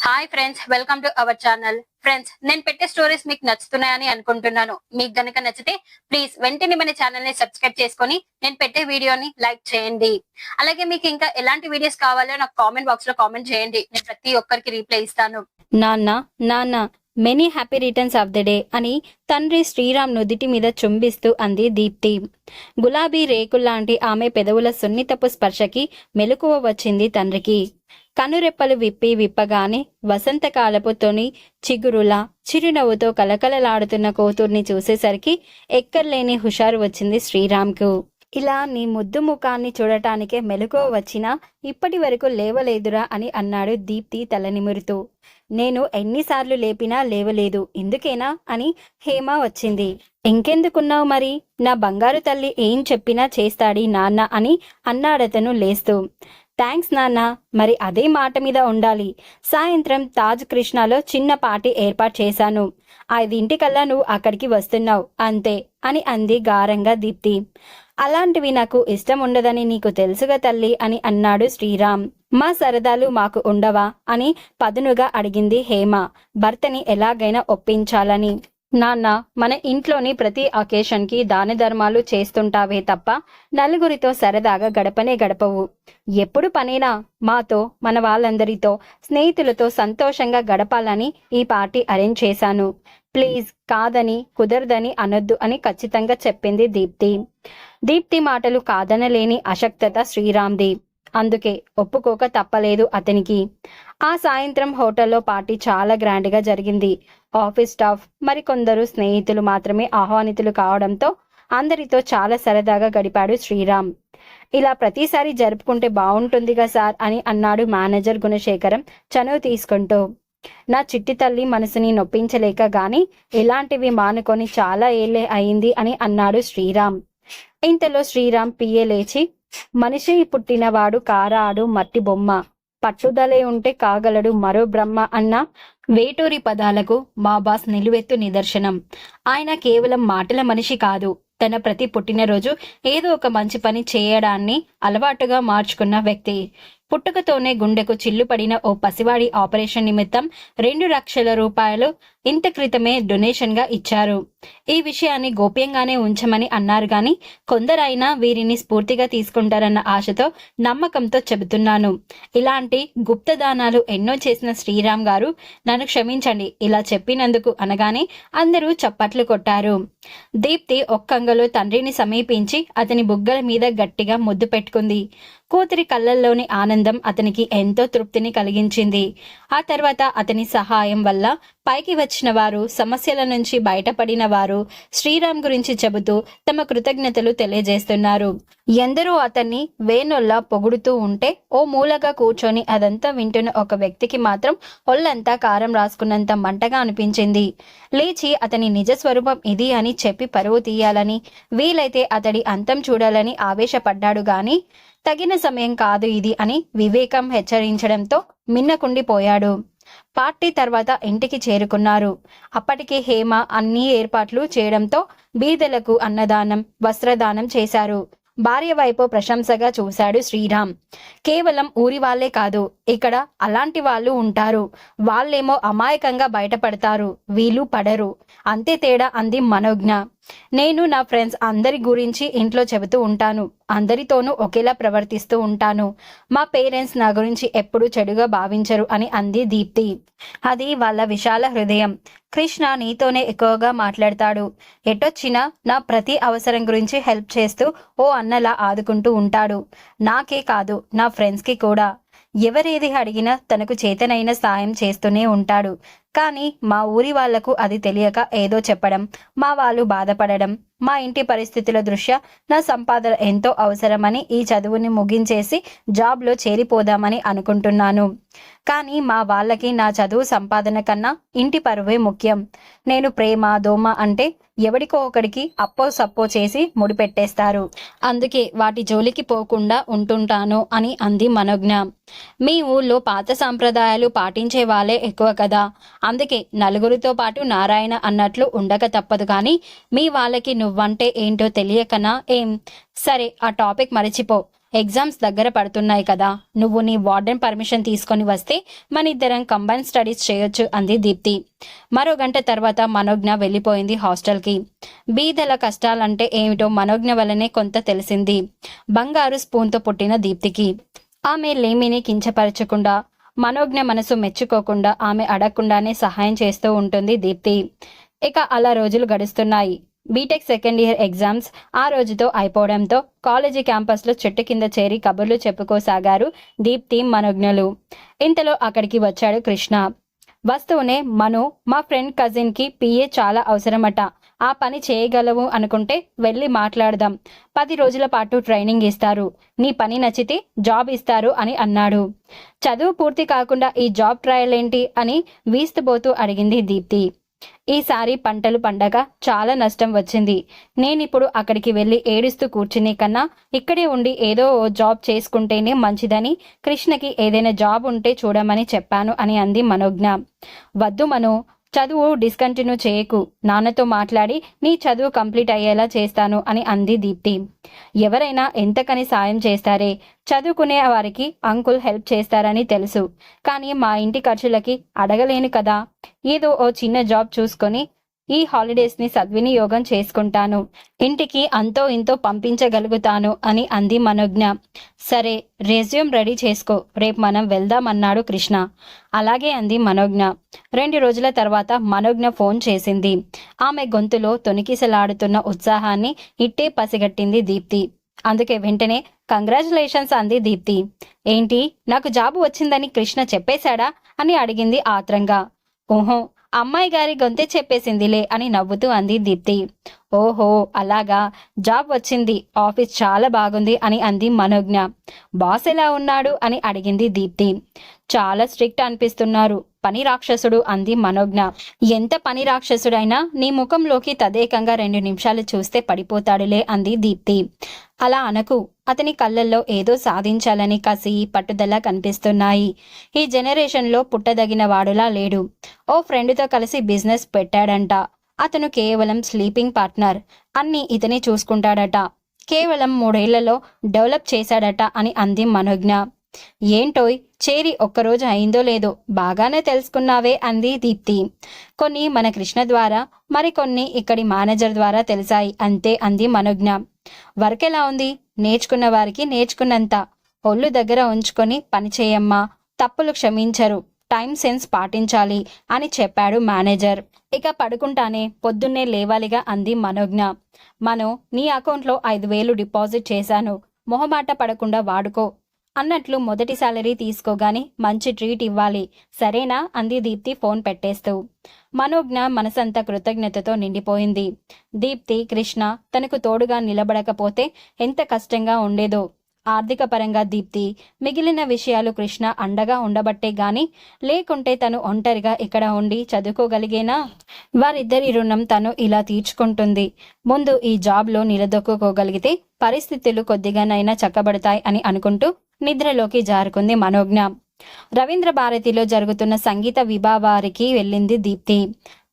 Hi friends, welcome to our channel. Friends, నేను పెట్టే stories మీకు నచ్చుతున్నాయని అనుకుంటున్నాను. మీకు గనక నచ్చితే ప్లీజ్ వెంటనే మన ఛానల్ ని సబ్స్క్రైబ్ చేసుకొని నేను పెట్టే వీడియోని లైక్ చేయండి. అలాగే మీకు ఇంకా ఎలాంటి వీడియోస్ కావాలో నాకు కామెంట్ బాక్స్ లో కామెంట్ చేయండి. నేను ప్రతి ఒక్కరికి రీప్లై ఇస్తాను. నాన్న నాన్న many happy returns of the day అని తండ్రి శ్రీరామ్ నుదిటి మీద చుంబిస్తూ అంది దీప్తి. గులాబీ రేకుల్లాంటి ఆమె పెదవుల సున్నితపు స్పర్శకి మెలకువ వచ్చింది తండ్రికి. కనురెప్పలు విప్పగానే వసంతకాలపు తొని చిగురులా చిరునవ్వుతో కలకలలాడుతున్న కూతుర్ని చూసేసరికి ఎక్కర్లేని హుషారు వచ్చింది శ్రీరామ్కు. ఇలా నీ ముద్దు ముఖాన్ని చూడటానికే మెలకువ వచ్చినా ఇప్పటి వరకు లేవలేదురా అని అన్నాడు దీప్తి తల నిమురుతూ. నేను ఎన్నిసార్లు లేపినా లేవలేదు, ఎందుకేనా అని హేమ వచ్చింది. ఇంకెందుకున్నావు మరి, నా బంగారు తల్లి ఏం చెప్పినా చేస్తాడి నాన్న అని అన్నాడతను లేస్తూ. థ్యాంక్స్ నాన్న, మరి అదే మాట మీద ఉండాలి. సాయంత్రం తాజ్ కృష్ణలో చిన్న పార్టీ ఏర్పాటు చేశాను. 5 నువ్వు అక్కడికి వస్తున్నావు అంతే అని అంది గారంగా దీప్తి. అలాంటివి నాకు ఇష్టం ఉండదని నీకు తెలుసుగా తల్లి అని అన్నాడు శ్రీరామ్. మా సరదాలు మాకు ఉండవా అని పదునుగా అడిగింది హేమ, భర్తని ఎలాగైనా ఒప్పించాలని. నాన్న, మన ఇంట్లోని ప్రతి అకేషన్కి దాన ధర్మాలు చేస్తుంటావే తప్ప నలుగురితో సరదాగా గడపనే గడపవు. ఎప్పుడు పనేనా? మాతో, మన వాళ్ళందరితో, స్నేహితులతో సంతోషంగా గడపాలని ఈ పార్టీ అరేంజ్ చేశాను. ప్లీజ్ కాదని, కుదరదని అనొద్దు అని ఖచ్చితంగా చెప్పింది దీప్తి. దీప్తి మాటలు కాదనలేని అశక్తత శ్రీరామ్ది. అందుకే ఒప్పుకోక తప్పలేదు అతనికి. ఆ సాయంత్రం హోటల్లో పార్టీ చాలా గ్రాండ్గా జరిగింది. ఆఫీస్ స్టాఫ్, మరికొందరు స్నేహితులు మాత్రమే ఆహ్వానితులు కావడంతో అందరితో చాలా సరదాగా గడిపాడు శ్రీరామ్. ఇలా ప్రతిసారి జరుపుకుంటే బాగుంటుందిగా సార్ అని అన్నాడు మేనేజర్ గుణశేఖరం చనువు తీసుకుంటూ. నా చిట్టి తల్లి మనసుని నొప్పించలేక గాని ఇలాంటివి మానుకొని చాలా ఏళ్లే అయింది అని అన్నాడు శ్రీరామ్. ఇంతలో శ్రీరామ్ పిఏ లేచి, మనిషి పుట్టినవాడు కారాడు మట్టి బొమ్మ, పట్టుదలే ఉంటే కాగలడు మరో బ్రహ్మ అన్న వేటూరి పదాలకు మా బాస్ నిలువెత్తు నిదర్శనం. ఆయన కేవలం మాటల మనిషి కాదు, తన ప్రతి పుట్టినరోజు ఏదో ఒక మంచి పని చేయడాన్ని అలవాటుగా మార్చుకున్న వ్యక్తి. పుట్టుకతోనే గుండెకు చిల్లుపడిన ఓ పసివాడి ఆపరేషన్ నిమిత్తం 2 లక్షల రూపాయలు ఇంత క్రితమే డొనేషన్ గా ఇచ్చారు. ఈ విషయాన్ని గోప్యంగానే ఉంచమని అన్నారు గాని కొందరైనా వీరిని స్ఫూర్తిగా తీసుకుంటారన్న ఆశతో, నమ్మకంతో చెబుతున్నాను. ఇలాంటి గుప్తదానాలు ఎన్నో చేసిన శ్రీరామ్ గారు నన్ను క్షమించండి ఇలా చెప్పినందుకు అనగానే అందరూ చప్పట్లు కొట్టారు. దీప్తి ఒక్కంగలో తండ్రిని సమీపించి అతని బుగ్గల మీద గట్టిగా ముద్దు పెట్టుకుంది. కూతురి కళ్ళల్లోని ఆనందం అతనికి ఎంతో తృప్తిని కలిగించింది. ఆ తర్వాత అతని సహాయం వల్ల పైకి వచ్చిన వారు, సమస్యల నుంచి బయటపడిన వారు శ్రీరామ్ గురించి చెబుతూ తమ కృతజ్ఞతలు తెలియజేస్తున్నారు. ఎందరో అతన్ని వేణొల్లా పొగుడుతూ ఉంటే ఓ మూలగా కూర్చొని అదంతా వింటున్న ఒక వ్యక్తికి మాత్రం ఒళ్ళంతా కారం రాసుకున్నంత మంటగా అనిపించింది. లేచి అతని నిజ స్వరూపం ఇది అని చెప్పి పరువు తీయాలని, వీలైతే అతడి అంతం చూడాలని ఆవేశపడ్డాడు గాని తగిన సమయం కాదు ఇది అని వివేకం హెచ్చరించడంతో మిన్నకుండిపోయాడు. పార్టీ తర్వాత ఇంటికి చేరుకున్నారు. అప్పటికే హేమ అన్ని ఏర్పాట్లు చేయడంతో బీదలకు అన్నదానం, వస్త్రదానం చేశారు. భార్య వైపు ప్రశంసగా చూశాడు శ్రీరామ్. కేవలం ఊరి వాళ్లే కాదు, ఇక్కడ అలాంటి వాళ్ళు ఉంటారు. వాళ్ళేమో అమాయకంగా బయటపడతారు, వీళ్ళు పడరు, అంతే తేడా అంది మనోజ్ఞ. నేను నా ఫ్రెండ్స్ అందరి గురించి ఇంట్లో చెబుతూ ఉంటాను, అందరితోనూ ఒకేలా ప్రవర్తిస్తూ ఉంటాను. మా పేరెంట్స్ నా గురించి ఎప్పుడూ చెడుగా భావించరు అని అంది దీప్తి. అది వాళ్ళ విశాల హృదయం. కృష్ణ నీతోనే ఎక్కువగా మాట్లాడతాడు. ఎటొచ్చినా నా ప్రతి అవసరం గురించి హెల్ప్ చేస్తూ ఓ అన్నలా ఆదుకుంటూ ఉంటాడు. నాకే కాదు, నా ఫ్రెండ్స్కి కూడా. ఎవరేది అడిగినా తనకు చేతనైన సాయం చేస్తూనే ఉంటాడు. కానీ మా ఊరి వాళ్లకు అది తెలియక ఏదో చెప్పడం, మా వాళ్ళు బాధపడడం, మా ఇంటి పరిస్థితుల దృష్ట్యా నా సంపాదన ఎంతో అవసరమని ఈ చదువుని ముగించేసి జాబ్లో చేరిపోదామని అనుకుంటున్నాను. కానీ మా వాళ్ళకి నా చదువు సంపాదన కన్నా ఇంటి పరువే ముఖ్యం. నేను ప్రేమ దోమ అంటే ఎవడికో ఒకడికి అప్పో సప్పో చేసి ముడిపెట్టేస్తారు. అందుకే వాటి జోలికి పోకుండా ఉంటుంటాను అని అంది మనోజ్ఞ. మీ ఊళ్ళో పాత సాంప్రదాయాలు పాటించే వాళ్ళే ఎక్కువ కదా, అందుకే నలుగురితో పాటు నారాయణ అన్నట్లు ఉండక తప్పదు. కానీ మీ వాళ్ళకి నువ్వంటే ఏంటో తెలియకనా ఏం? సరే, ఆ టాపిక్ మరచిపో. ఎగ్జామ్స్ దగ్గర పడుతున్నాయి కదా, నువ్వు నీ వార్డెన్ పర్మిషన్ తీసుకొని వస్తే మన ఇద్దరం కంబైన్ స్టడీస్ చేయొచ్చు అంది దీప్తి. మరో గంట తర్వాత మనోజ్ఞ వెళ్ళిపోయింది హాస్టల్కి. బీదల కష్టాలంటే ఏమిటో మనోజ్ఞ వల్లనే కొంత తెలిసింది. బంగారు స్పూన్తో పుట్టిన దీప్తికి ఆమె లేమిని కించపరచకుండా, మనోజ్ఞ మనసు మెచ్చుకోకుండా, ఆమె అడగకుండానే సహాయం చేస్తూ ఉంటుంది దీప్తి. ఇక అలా రోజులు గడుస్తున్నాయి. బీటెక్ సెకండ్ ఇయర్ ఎగ్జామ్స్ ఆ రోజుతో అయిపోవడంతో కాలేజీ క్యాంపస్లో చెట్టు కింద చేరి కబుర్లు చెప్పుకోసాగారు దీప్తి, మనోజ్ఞలు. ఇంతలో అక్కడికి వచ్చాడు కృష్ణ. వస్తూనే, మను, మా ఫ్రెండ్ కజిన్కి పిఏ చాలా అవసరమట, ఆ పని చేయగలవు అనుకుంటే వెళ్ళి మాట్లాడదాం, 10 రోజుల పాటు ట్రైనింగ్ ఇస్తారు, నీ పని నచ్చితే జాబ్ ఇస్తారు అని అన్నాడు. చదువు పూర్తి కాకుండా ఈ జాబ్ ట్రయల్ ఏంటి అని వీస్తుపోతూ అడిగింది దీప్తి. ఈసారి పంటలు పండగ చాలా నష్టం వచ్చింది. నేనిప్పుడు అక్కడికి వెళ్ళి ఏడుస్తూ కూర్చునే కన్నా ఇక్కడే ఉండి ఏదో ఓ జాబ్ చేసుకుంటేనే మంచిదని కృష్ణకి ఏదైనా జాబ్ ఉంటే చూడమని చెప్పాను అని అంది మనోజ్ఞ. వద్దు మను, చదువు డిస్కంటిన్యూ చేయకు, నాన్నతో మాట్లాడి నీ చదువు కంప్లీట్ అయ్యేలా చేస్తాను అని అంది దీప్తి. ఎవరైనా ఎంతకని సాయం చేస్తారే, చదువుకునే వారికి అంకుల్ హెల్ప్ చేస్తారని తెలుసు, కానీ మా ఇంటి ఖర్చులకి అడగలేను కదా, ఏదో ఓ చిన్న జాబ్ చూసుకొని ఈ హాలిడేస్ని సద్వినియోగం చేసుకుంటాను, ఇంటికి అంతో ఇంతో పంపించగలుగుతాను అని అంది మనోజ్ఞ. సరే, రెజ్యూమ్ రెడీ చేసుకో, రేపు మనం వెళ్దామన్నాడు కృష్ణ. అలాగే అంది మనోజ్ఞ. 2 రోజుల తర్వాత మనోజ్ఞ ఫోన్ చేసింది. ఆమె గొంతులో తొణికిసలాడుతున్న ఉత్సాహాన్ని ఇట్టే పసిగట్టింది దీప్తి. అందుకే వెంటనే కంగ్రాచులేషన్స్ అంది దీప్తి. ఏంటి, నాకు జాబు వచ్చిందని కృష్ణ చెప్పేశాడా అని అడిగింది ఆత్రంగా. ఓహో, అమ్మాయి గారి గొంతే చెప్పేసిందిలే అని నవ్వుతూ అంది దీప్తి. ఓహో అలాగా, జాబ్ వచ్చింది, ఆఫీస్ చాలా బాగుంది అని అంది మనోజ్ఞ. బాస్ ఎలా ఉన్నాడు అని అడిగింది దీప్తి. చాలా స్ట్రిక్ట్ అనిపిస్తున్నారు, పని రాక్షసుడు అంది మనోజ్ఞ. ఎంత పని రాక్షసుడైనా నీ ముఖంలోకి తదేకంగా 2 నిమిషాలు చూస్తే పడిపోతాడులే అంది దీప్తి. అలా అనకు, అతని కళ్ళల్లో ఏదో సాధించాలని కసి, పట్టుదల కనిపిస్తున్నాయి. ఈ జనరేషన్లో పుట్టదగిన వాడులా లేడు. ఓ ఫ్రెండ్తో కలిసి బిజినెస్ పెట్టాడంట. అతను కేవలం స్లీపింగ్ పార్ట్నర్, అన్నీ ఇతనే చూసుకుంటాడట, కేవలం 3 ఏళ్లలో డెవలప్ చేశాడట అని అంది మనోజ్ఞ. ఏంటోయ్, చేరి ఒక్కరోజు అయిందో లేదో, బాగానే తెలుసుకున్నావే అంది దీప్తి. కొన్ని మన కృష్ణ ద్వారా, మరికొన్ని ఇక్కడి మేనేజర్ ద్వారా తెలిసాయి అంతే అంది మనోజ్ఞ. వర్క్ ఎలా ఉంది? నేర్చుకున్న వారికి నేర్చుకున్నంత, ఒళ్ళు దగ్గర ఉంచుకొని పనిచేయమ్మా, తప్పులు క్షమించరు, టైం సెన్స్ పాటించాలి అని చెప్పాడు మేనేజర్. ఇక పడుకుంటానే పొద్దున్నే లేవాలిగా అంది మనోజ్ఞ. మను, నీ అకౌంట్లో 5,000 డిపాజిట్ చేశాను, మొహమాట పడకుండా వాడుకో అన్నట్లు మొదటి సాలరీ తీసుకోగాని మంచి ట్రీట్ ఇవ్వాలి, సరేనా అంది దీప్తి ఫోన్ పెట్టేస్తూ. మనోజ్ఞ మనసంతా కృతజ్ఞతతో నిండిపోయింది. దీప్తి, కృష్ణ తనకు తోడుగా నిలబడకపోతే ఎంత కష్టంగా ఉండేదో. ఆర్థిక పరంగా దీప్తి, మిగిలిన విషయాలు కృష్ణ అండగా ఉండబట్టే గాని, లేకుంటే తను ఒంటరిగా ఇక్కడ ఉండి చదువుకోగలిగేనా? వారిద్దరి రుణం తను ఇలా తీర్చుకుంటుంది. ముందు ఈ జాబ్లో నిలదొక్కుకోగలిగితే పరిస్థితులు కొద్దిగానైనా చక్కబడతాయి అని అనుకుంటూ నిద్రలోకి జారుకుంది మనోజ్ఞ. రవీంద్ర భారతిలో జరుగుతున్న సంగీత విభావారికి వెళ్ళింది దీప్తి.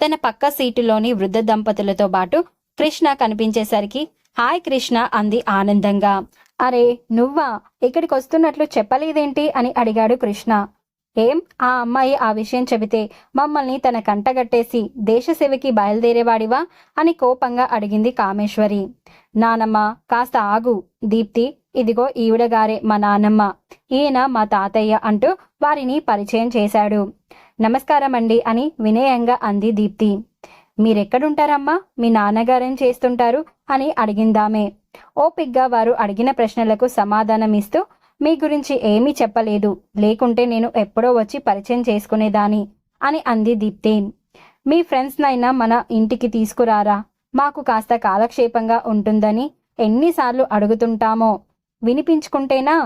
తన పక్క సీటులోని వృద్ధ దంపతులతో పాటు కృష్ణ కనిపించేసరికి హాయ్ కృష్ణ అంది ఆనందంగా. అరే నువ్వా, ఇక్కడికి వస్తున్నట్లు చెప్పలేదేంటి అని అడిగాడు కృష్ణ. ఏం, ఆ అమ్మాయి ఆ విషయం చెబితే మమ్మల్ని తన కంటగట్టేసి దేశసేవకి బయలుదేరేవాడివా అని కోపంగా అడిగింది కామేశ్వరి. నానమ్మ కాస్త ఆగు దీప్తి, ఇదిగో ఈవిడగారే మా నానమ్మ, ఈయన మా తాతయ్య అంటూ వారిని పరిచయం చేశాడు. నమస్కారం అండి అని వినయంగా అంది దీప్తి. మీరెక్కడుంటారమ్మా, మీ నాన్నగారేం చేస్తుంటారు అని అడిగిందామే. ఓపిగ్గా వారు అడిగిన ప్రశ్నలకు సమాధానమిస్తూ మీ గురించి ఏమీ చెప్పలేదు, లేకుంటే నేను ఎప్పుడో వచ్చి పరిచయం చేసుకునేదాన్ని అని అంది దీప్తి. మీ ఫ్రెండ్స్నైనా మన ఇంటికి తీసుకురారా, మాకు కాస్త కాలక్షేపంగా ఉంటుందని ఎన్నిసార్లు అడుగుతుంటామో, వినిపించుకుంటేనా,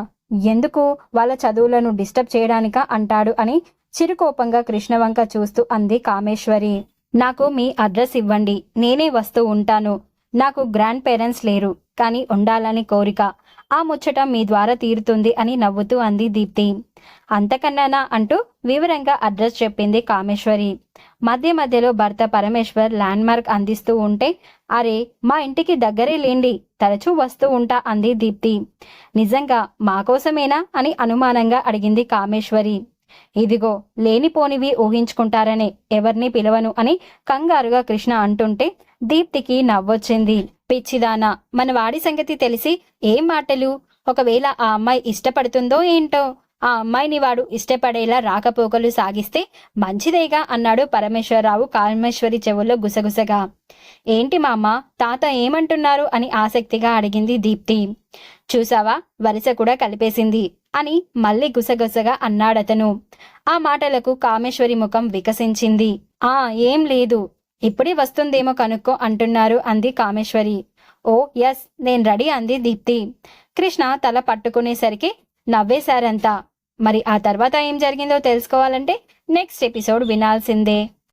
ఎందుకు వాళ్ళ చదువులను డిస్టర్బ్ చేయడానికా అంటాడు అని చిరుకోపంగా కృష్ణవంక చూస్తూ అంది కామేశ్వరి. నాకు మీ అడ్రస్ ఇవ్వండి, నేనే వస్తూ ఉంటాను, నాకు గ్రాండ్ పేరెంట్స్ లేరు, కానీ ఉండాలని కోరిక. ఆ ముచ్చట మీ ద్వారా తీరుతుంది అని నవ్వుతూ అంది దీప్తి. అంతకన్నానా అంటూ వివరంగా అడ్రస్ చెప్పింది కామేశ్వరి. మధ్య మధ్యలో భర్త పరమేశ్వర్ ల్యాండ్ మార్క్ అందిస్తూ ఉంటే, అరే మా ఇంటికి దగ్గరే లేండి, తరచూ వస్తూ ఉంటా అంది దీప్తి. నిజంగా మా కోసమేనా అని అనుమానంగా అడిగింది కామేశ్వరి. ఇదిగో లేనిపోనివి ఊహించుకుంటారనే ఎవరిని పిలవను అని కంగారుగా కృష్ణ అంటుంటే దీప్తికి నవ్వొచ్చింది. పిచ్చిదానా, మన వాడి సంగతి తెలిసి ఏం మాటలు? ఒకవేళ ఆ అమ్మాయి ఇష్టపడుతుందో ఏంటో. ఆ అమ్మాయిని వాడు ఇష్టపడేలా రాకపోకలు సాగిస్తే మంచిదేగా అన్నాడు పరమేశ్వరరావు కామేశ్వరి చెవుల్లో గుసగుసగా. ఏంటి మామ, తాత ఏమంటున్నారు అని ఆసక్తిగా అడిగింది దీప్తి. చూసావా, వరుస కూడా కలిపేసింది అని మళ్ళీ గుసగుసగా అన్నాడతను. ఆ మాటలకు కామేశ్వరి ముఖం వికసించింది. ఏం లేదు, ఇప్పుడే వస్తుందేమో కనుక్కో అంటున్నారు అంది కామేశ్వరి. ఓ ఎస్, నేను రెడీ అంది దీప్తి. కృష్ణ తల పట్టుకునేసరికి నవ్వేశారంతా. మరి ఆ తర్వాత ఏం జరిగిందో తెలుసుకోవాలంటే నెక్స్ట్ ఎపిసోడ్ వినాల్సిందే.